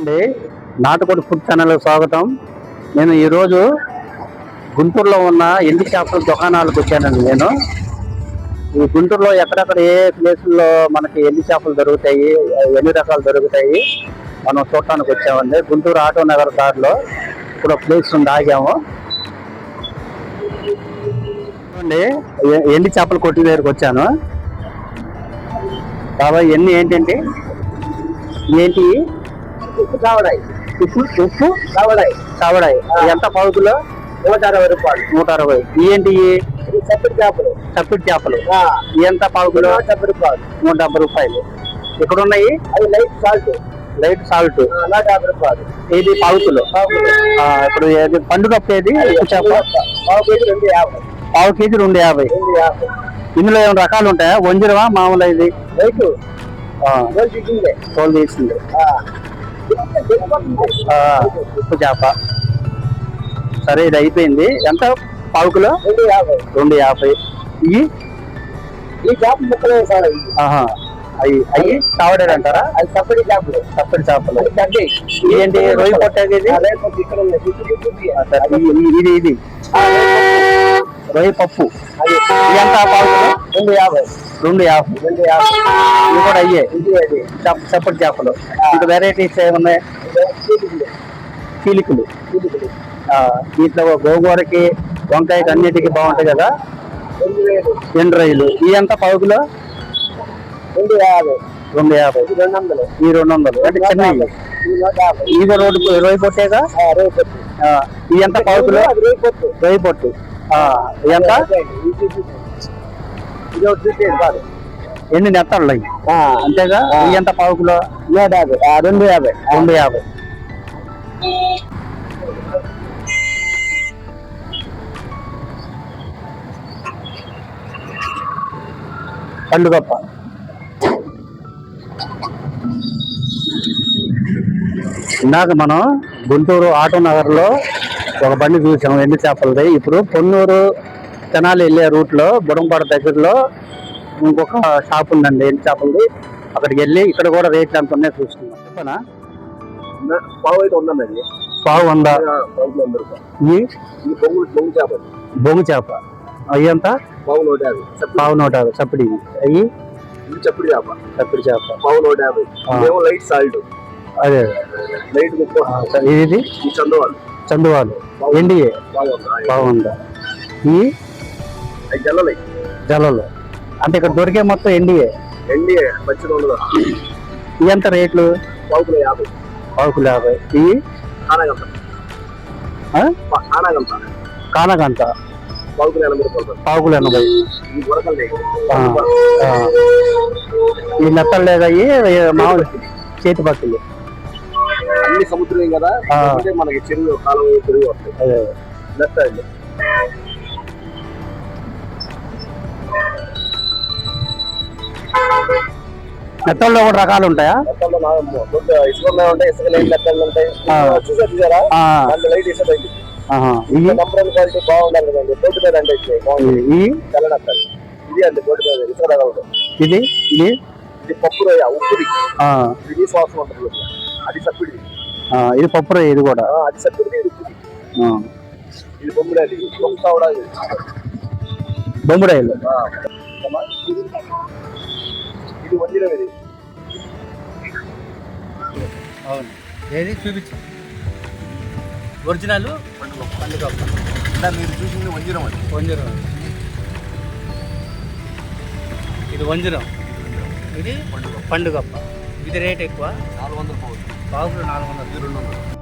అండి, నాటుకోడి food channel స్వాగతం. నేను ఈరోజు గుంటూరులో ఉన్న ఎండి చేపల దుకాణాలకు వచ్చానండి. నేను ఈ గుంటూరులో ఎక్కడెక్కడ ఏ ప్లేసుల్లో మనకి ఎండి చేపలు దొరుకుతాయి, ఎన్ని రకాలు దొరుకుతాయి మనం చూడటానికి వచ్చామండి. గుంటూరు ఆటో నగర్ దారిలో ఇప్పుడు ప్లేస్ ఉంది, ఆగాము అండి. ఎండి చేపల కొట్టి దగ్గరికి వచ్చాను. బాబాయ్ ఎన్ని ఏంటంటే ఏంటి? ఉప్పు కావడాయి, ఉప్పు కావడాయి కావడాయి ఎంత పావుకిలో? 160 రూపాయలు. 160. ఏంటి? చప్పిడి చేపలు. చప్పిడి చేపలు ఎంత పావుకిలో? 170 రూపాయలు. 170 రూపాయలు. ఇక్కడ ఉన్నాయి అది లైట్ సాల్ట్. లైట్ సాల్ట్ 150 రూపాయలు. ఏది పావుకిలో? ఇప్పుడు ఏది పండుగ ఏది? చేప పావు కేజీ 250. పావు కేజీ 250. ఇందులో ఏమైనా రకాలు ఉంటాయా? వంజరమా మామూలు? ఇది రైతు తోలు తీసింది. ఉప్పు చేప సరే, ఇది అయిపోయింది. ఎంత పావుకిలో? 250. ఇవి ఈ చేప ముక్కలు అవి అవి కావడాడు అంటారా? అది చప్పటి చేపలు. చప్పటి చేపలు తగ్గి ఏంటి? రొయ్యి పొట్టేది ఇది ఇది రొయ్యి పప్పు. ఇది ఎంత పావుకిలో? 250. 250. ఇవి కూడా అయ్యే చప్పటి చేపలు. ఇంకా వెరైటీస్ ఏమున్నాయి? చీలికలు. దీంట్లో గోంగూరకి, వంకాయకి అన్నిటికీ బాగుంటాయి కదా. ఎండు రొయ్యలు ఇవి ఎంత పావుకిలో? 250. 250. 200. ఈ 200 అంటే చిన్నవి. ఇది రొయ్యి పొట్టేగా. ఇవి ఎంత పావుకిలో? రొయ్యి పొట్టు ఎంత? ఎన్ని నెత్తళ్ళు అవి అంతేగా. ఇవి ఎంత పావుకిలో? 150. 250. 250. పండుగప్ప ఇందాక మనం గుంటూరు ఆటో నగర్లో ఒక బండి చూసాం ఎండు చేపలది. ఇప్పుడు పొన్నూరు తెనాలి వెళ్ళే రూట్లో బుడంపాడు దగ్గరలో ఇంకొక షాప్ ఉందండి ఎండు చేపలది. అక్కడికి వెళ్ళి ఇక్కడ కూడా రేట్లు ఎంత ఉన్నాయో చూసుకున్నాం. చెప్పనా? పావు అయితే ఉందండి. పావు 100. బొంగు చేప అవి ఎంత? పావు 150. పావు 150. చప్పడి అవి చప్పడి చేప. చప్పడి చేప పావు 150. Light salt. అదే లైట్ ఇది చందువాలు ఎండియే బాగుందా? ఈ జల్లలు అంటే ఇక్కడ దొరికే మొత్తం ఎన్డీఏ. ఇవి ఎంత రేట్లు? పావుకులు 50. పావుకులు 50. ఇవి కానగంట పావుకులు 80 రూపాయలు. పావుకులు 80. ఈ నెత్తలు లేదా? మామూలు చేతి పక్కలు అన్ని సముద్రం కదా, మనకి చెరువు కాలం చెరువు వస్తాయి. నెత్తండి నెత్తల్లో కూడా రకాలు ఉంటాయా? ఇసుక ఉంటాయి, ఇసుక లేని నెత్తలు ఉంటాయి. చూసారా? లైట్ ఇసుక క్వాలిటీ బాగుండాలి కదండి. బోటు మీద అంటే తెల్ల నెత్తలు ఇది అండి. బోటు మీద ఇసుక రకాలు. ఇది ఇది ఇది పప్పు రొయ్య, ఉప్పుది. ఇది శ్వాసం ఉంటుంది. అది సప్పిడి. ఇది పప్పు రొయ్య. ఇది కూడా అది సప్పిడి. ఇది ఉప్పుది. ఇది బొమ్మిడాయి. బొమ్మిడాయిలు. ఇది వంజరం. ఇది అవును. ఏది చూపించు ఒరిజినల్ పండుగ. మీరు చూసింది వంజరం అండి. వంజరం. ఇది వంజరం. ఇది పండుగప్ప. ఇది రేట్ ఎక్కువ. 400 పావుకులు 400. 200.